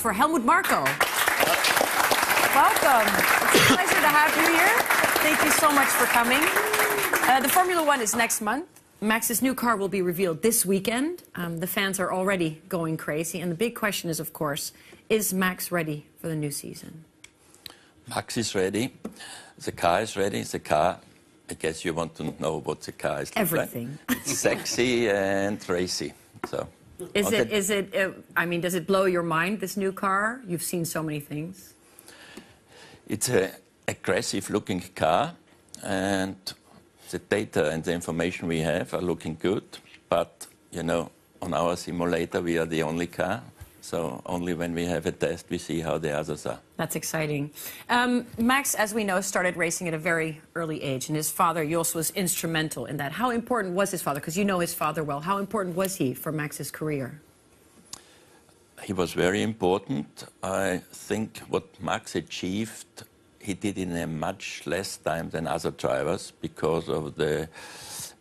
For Helmut Marko. Welcome. It's a pleasure to have you here. Thank you so much for coming. The Formula One is next month. Max's new car will be revealed this weekend. The fans are already going crazy. And the big question is, of course, is Max ready for the new season? Max is ready. The car is ready. The car, I guess you want to know what the car is. Everything. Like. It's sexy and racy. So. I mean, does it blow your mind, this new car? You've seen so many things. It's an aggressive-looking car, and the data and the information we have are looking good. But, you know, on our simulator, we are the only car. So only when we have a test, we see how the others are. That's exciting. Max, as we know, started racing at a very early age, and his father, Jos, was instrumental in that. How important was his father? Because you know his father well. How important was he for Max's career? He was very important. I think what Max achieved, he did in a much less time than other drivers because of the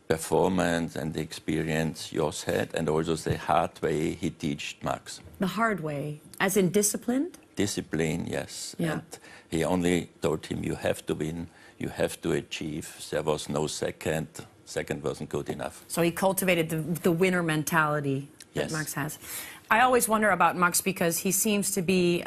performance and the experience Jos had, and also the hard way he taught Max. The hard way, as in disciplined? Discipline, yes. Yeah. And he only told him, you have to win, you have to achieve. There was no second. Second wasn't good enough. So he cultivated the winner mentality that Max has. I always wonder about Max because he seems to be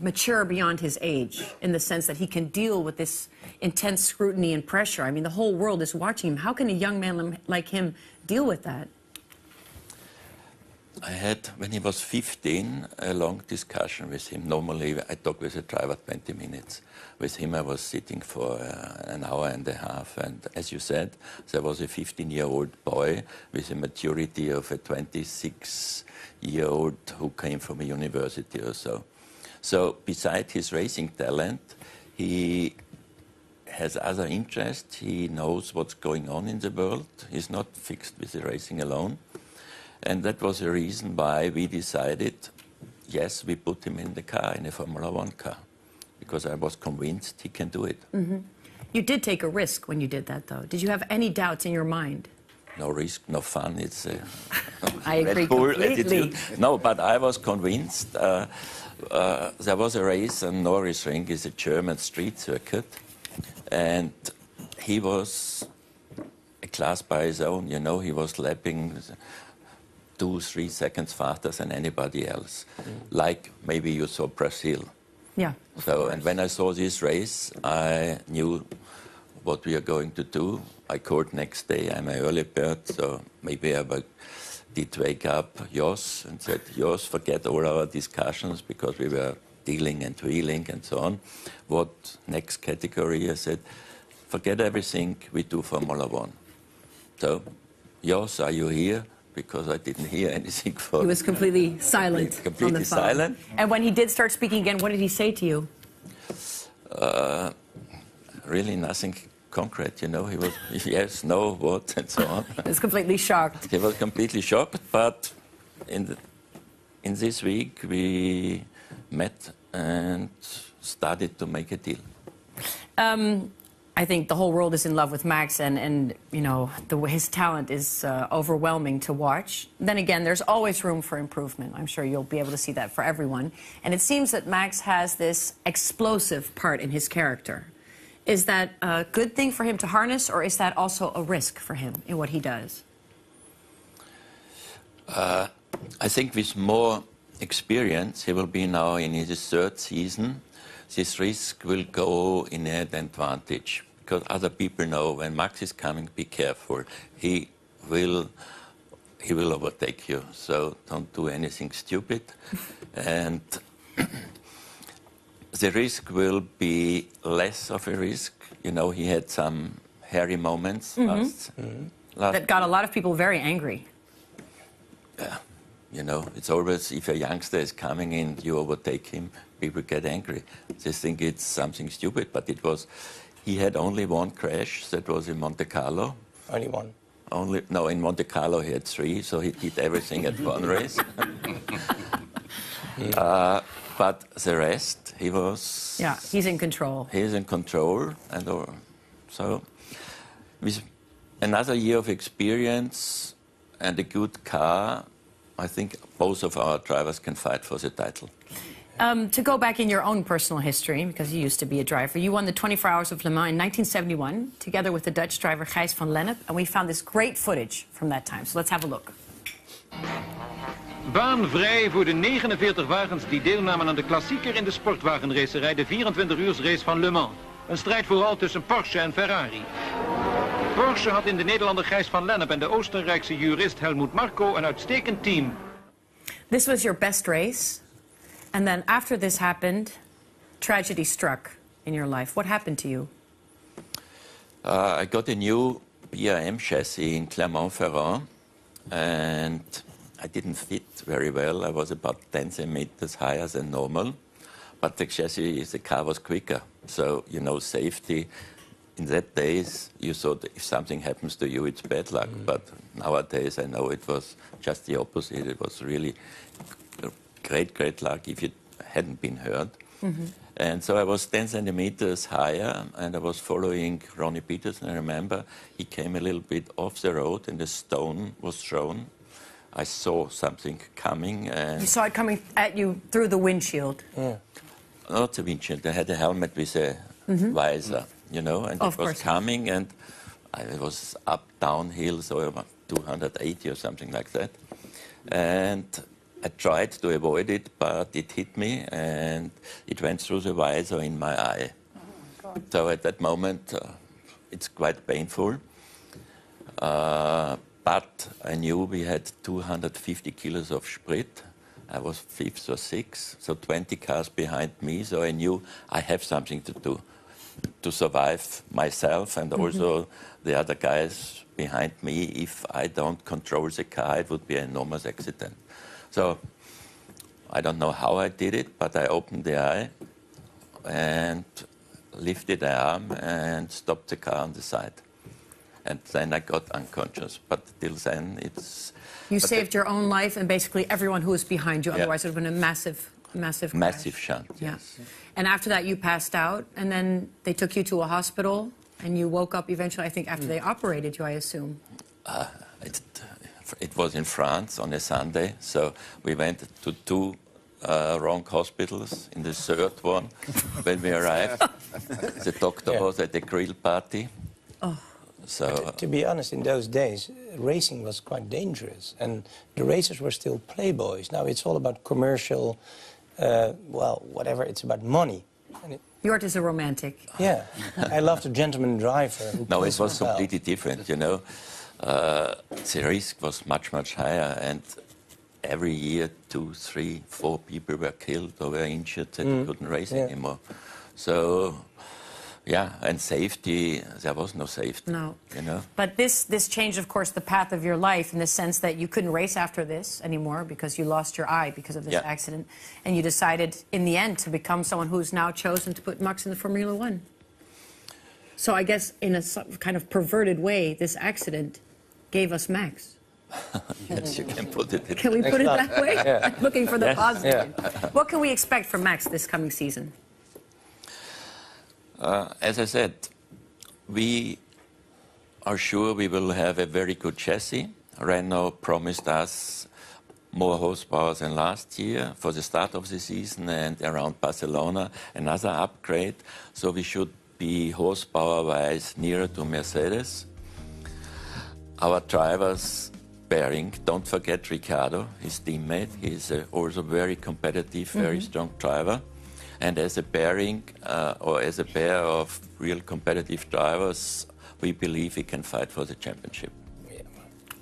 mature beyond his age, in the sense that he can deal with this intense scrutiny and pressure. I mean, the whole world is watching him. How can a young man like him deal with that? I had, when he was 15, a long discussion with him. Normally, I talk with a driver 20 minutes. With him, I was sitting for an hour and a half. And as you said, there was a 15-year-old boy with the maturity of a 26-year-old who came from a university or so. So, besides his racing talent, he has other interests. He knows what's going on in the world. He's not fixed with the racing alone. And that was the reason why we decided, yes, we put him in the car, in a Formula One car, because I was convinced he can do it. Mm-hmm. You did take a risk when you did that, though. Did you have any doubts in your mind? No risk, no fun. It's a I agree Red Bull completely. attitude. No, but I was convinced. There was a race on Nürburgring, is a German street circuit, and he was a class by his own. You know, he was lapping 2-3 seconds faster than anybody else. Like maybe you saw Brazil. Yeah. So, and when I saw this race, I knew what we are going to do. I called next day. I'm an early bird, so maybe I did wake up Jos and said, Jos, forget all our discussions because we were dealing and wheeling and so on. What next category? I said, forget everything, we do Formula One. So, Jos, are you here? Because I didn't hear anything from him. He was completely silent. Completely silent. And when he did start speaking again, what did he say to you? Really nothing concrete, you know. He was, yes, no, what, and so on. He was completely shocked. He was completely shocked, but in this week we met and started to make a deal. I think the whole world is in love with Max, and you know, his talent is overwhelming to watch. Then again, there's always room for improvement. I'm sure you'll be able to see that for everyone. And it seems that Max has this explosive part in his character. Is that a good thing for him to harness, or is that also a risk for him in what he does? I think with more experience, he will be now in his third season. This risk will go in an advantage because other people know when Max is coming, be careful. He will overtake you, so don't do anything stupid. And the risk will be less of a risk. You know, he had some hairy moments last that got a lot of people very angry. Yeah, you know, it's always, if a youngster is coming in, you overtake him, people get angry. They think it's something stupid, but it was, he had only one crash, that was in Monte Carlo. Only one? No, in Monte Carlo he had 3, so he did everything at one race. But the rest, he was... Yeah, he's in control. He's in control, and so with another year of experience and a good car, I think both of our drivers can fight for the title. To go back in your own personal history, because you used to be a driver, you won the 24 Hours of Le Mans in 1971, together with the Dutch driver Gijs van Lennep, and we found this great footage from that time. So let's have a look. Baan vrij voor de 49 wagens die deelnamen aan de klassieker in de sportwagenracerij, de 24-uursrace van Le Mans. Een strijd vooral tussen Porsche en Ferrari. Porsche had in de Nederlander Gijs van Lennep en de Oostenrijkse jurist Helmut Marko een uitstekend team. This was your best race, and then after this happened, tragedy struck in your life. What happened to you? I got a new BRM chassis in Clermont-Ferrand, and I didn't fit very well. I was about 10 centimeters higher than normal, but the chassis, the car was quicker. So, you know, safety. In that days, you thought if something happens to you, it's bad luck. But nowadays, I know it was just the opposite. It was really great luck if you hadn't been hurt. And so I was 10 centimeters higher, and I was following Ronnie Peterson. I remember he came a little bit off the road, and the stone was thrown. I saw something coming. And You saw it coming at you through the windshield. Yeah. Not the windshield. I had a helmet with a visor, you know, and it was coming, and I was up downhill, so about 280 or something like that. And I tried to avoid it, but it hit me, and it went through the visor in my eye. So at that moment, it's quite painful. But I knew we had 250 kilos of sprit. I was fifth or sixth, so 20 cars behind me, so I knew I have something to do to survive myself and also the other guys behind me. If I don't control the car, it would be an enormous accident. So I don't know how I did it, but I opened the eye and lifted the arm and stopped the car on the side. And then I got unconscious. But till then, it's... You saved your own life and basically everyone who was behind you. Otherwise, it would have been a massive crash. Massive shunt, yes. Yeah. And after that, you passed out, and then they took you to a hospital, and you woke up eventually, I think, after they operated you, I assume. It was in France on a Sunday, so we went to two wrong hospitals. In the third one, when we arrived, the doctor was at a grill party. Oh. So, to be honest, in those days, racing was quite dangerous, and the racers were still playboys. Now it's all about commercial, well, whatever, it's about money. Jort is a romantic. Yeah, I loved a gentleman driver. Who no, it was completely different, you know. The risk was much higher, and every year 2, 3, 4 people were killed or were injured that they couldn't race anymore. So, yeah, and safety, there was no safety. No. You know? But this changed, of course, the path of your life in the sense that you couldn't race after this anymore because you lost your eye because of this accident. And you decided, in the end, to become someone who's now chosen to put Max in the Formula One. So I guess, in a kind of perverted way, this accident gave us Max. Yes, you can put it. Can we put it that way? Yeah. Looking for the positive. Yeah. What can we expect from Max this coming season? As I said, we are sure we will have a very good chassis. Renault promised us more horsepower than last year for the start of the season, and around Barcelona another upgrade. So we should be horsepower-wise nearer to Mercedes. Our drivers bearing, don't forget Ricciardo, his teammate. He's also very competitive, very strong driver. And as a pairing, or as a pair of real competitive drivers, we believe we can fight for the championship.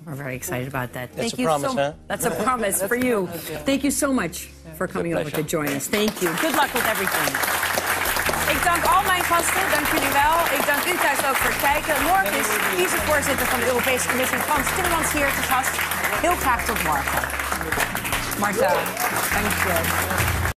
We're very excited about that. That's a promise, huh? That's a promise for you. Thank you so much for coming over to join us. Thank you. Good luck with everything. Ik dank al mijn gasten, dank jullie wel. Ik dank u thuis ook voor het kijken. Morgen is vicevoorzitter van de Europese Commissie, Frans Timmermans, hier te gast. Heel graag tot morgen. Marta, dank je.